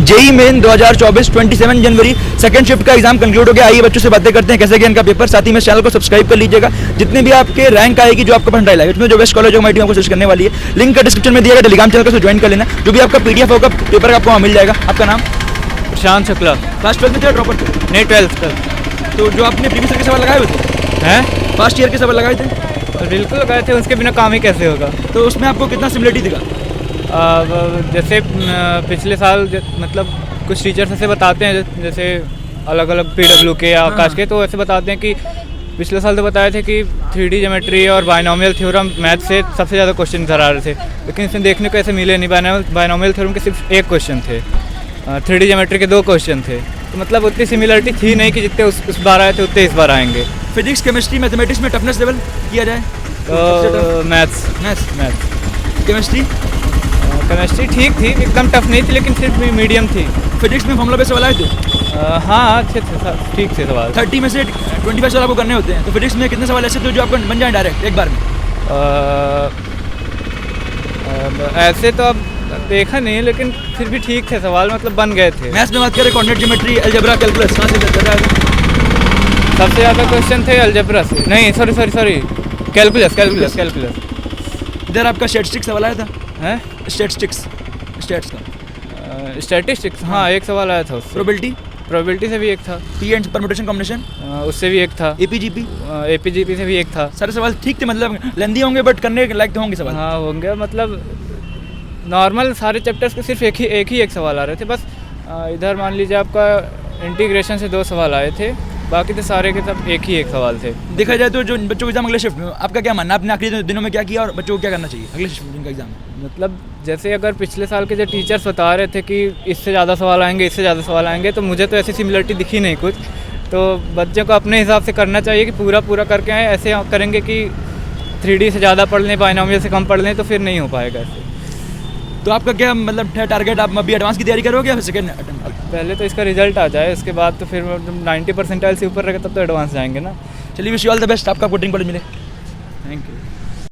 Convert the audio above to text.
JEE main 2024 27 जनवरी second shift का exam conclude हो गया। आइए बच्चों से बातें करते हैं कैसे गया इनका पेपर। साथ ही में चैनल को सब्सक्राइब कर लीजिएगा। जितने भी आपके रैंक आएगी, जो आपका परसेंटाइल आएगा, उसमें जो बेस्ट कॉलेज होगा आपको सजेस्ट करने वाली है। लिंक का डिस्क्रिप्शन में दिया गया, टेलीग्राम चैनल को ज्वाइन कर लेना। जो भी आपका पीडीएफ होगा पेपर का आपको वहाँ मिल जाएगा। आपका नाम? प्रशांत शुक्ला। क्लास 12 में थे ड्रॉपर थे? नहीं, 12th। तो जो आपने प्रीवियस ईयर के सवाल लगाए हुए थे हैं? फर्स्ट ईयर के सवाल लगाए थे? तो बिल्कुल लगाए थे, उसके बिना काम ही कैसे होगा। तो उसमें आपको कितना सिमिलरिटी दिखा? जैसे पिछले साल मतलब कुछ टीचर्स ऐसे बताते हैं, जैसे अलग अलग PW के या आकाश के, तो ऐसे बताते हैं कि पिछले साल तो बताए थे कि 3D ज्योमेट्री और बायनोमियल थ्योरम मैथ से सबसे ज़्यादा क्वेश्चन इधर आ रहे थे, लेकिन इसमें देखने को ऐसे मिले नहीं। बायनोमियल थ्योरम के सिर्फ एक क्वेश्चन थे, 3D ज्योमेट्री के 2 क्वेश्चन थे। तो मतलब उतनी सिमिलरिटी थी नहीं कि जितने उस बार आए थे उतने इस बार आएंगे। फिजिक्स, केमिस्ट्री, मैथमेटिक्स में टफनेस लेवल किया जाए तो मैथ्स केमिस्ट्री ठीक थी, एकदम टफ नहीं थी, लेकिन सिर्फ मीडियम थी। फिजिक्स में फॉर्मूला पे सवाल आए थे? हाँ, अच्छे थे, ठीक थे सवाल। 30 में से 25 सवाल आपको करने होते हैं। तो फिजिक्स में कितने सवाल ऐसे थे जो आपको बन जाए डायरेक्ट एक बार में? ऐसे तो अब देखा नहीं, लेकिन फिर भी ठीक थे सवाल, मतलब बन गए थे। मैथ्स में बात करें, कोऑर्डिनेट ज्योमेट्री, अलजेब्रा, कैलकुलस, कहाँ से कर रहा है? सबसे ज़्यादा क्वेश्चन थे अलजेब्रा से, नहीं सॉरी कैलकुलस। इधर आपका स्टैटिस्टिक्स सवाल आया था? हैं? स्टैट्स का स्टैटिस्टिक्स, हाँ, एक सवाल आया था उससे। प्रोबेबिलिटी से भी एक था। पी एंड परम्यूटेशन कॉम्बिनेशन, उससे भी एक था। एपीजीपी से भी एक था। सारे सवाल ठीक थे, मतलब लेंदी होंगे बट करने के लायक तो होंगे सवाल। हाँ होंगे, मतलब नॉर्मल सारे चैप्टर्स के सिर्फ एक सवाल आ रहे थे बस। इधर मान लीजिए आपका इंटीग्रेशन से 2 सवाल आए थे, बाकी तो सारे के सब एक सवाल थे। देखा जाए तो जो बच्चों का एग्जाम अगले शिफ्ट में, आपका क्या मानना है? आपने आखिरी दिनों में क्या किया और बच्चों को क्या करना चाहिए अगले शिफ्ट में एग्जाम? मतलब जैसे अगर पिछले साल के जो टीचर्स बता रहे थे कि इससे ज़्यादा सवाल आएंगे, तो मुझे तो ऐसी सिमिलरिटी दिखी नहीं कुछ। तो बच्चों को अपने हिसाब से करना चाहिए कि पूरा करके आए। ऐसे करेंगे कि 3D से ज़्यादा पढ़ लें, बायनोमियल से कम पढ़ लें, तो फिर नहीं हो पाएगा ऐसे। तो आपका क्या मतलब टारगेट, आप अभी एडवांस की तैयारी करोगे या फिर सेकेंड अटेम्प्ट? पहले तो इसका रिजल्ट आ जाए, उसके बाद तो फिर 90% से ऊपर रहेगा तब तो एडवांस जाएंगे ना। चलिए, wish you all the best. आपका ड्रीम कॉलेज मिले। Thank you.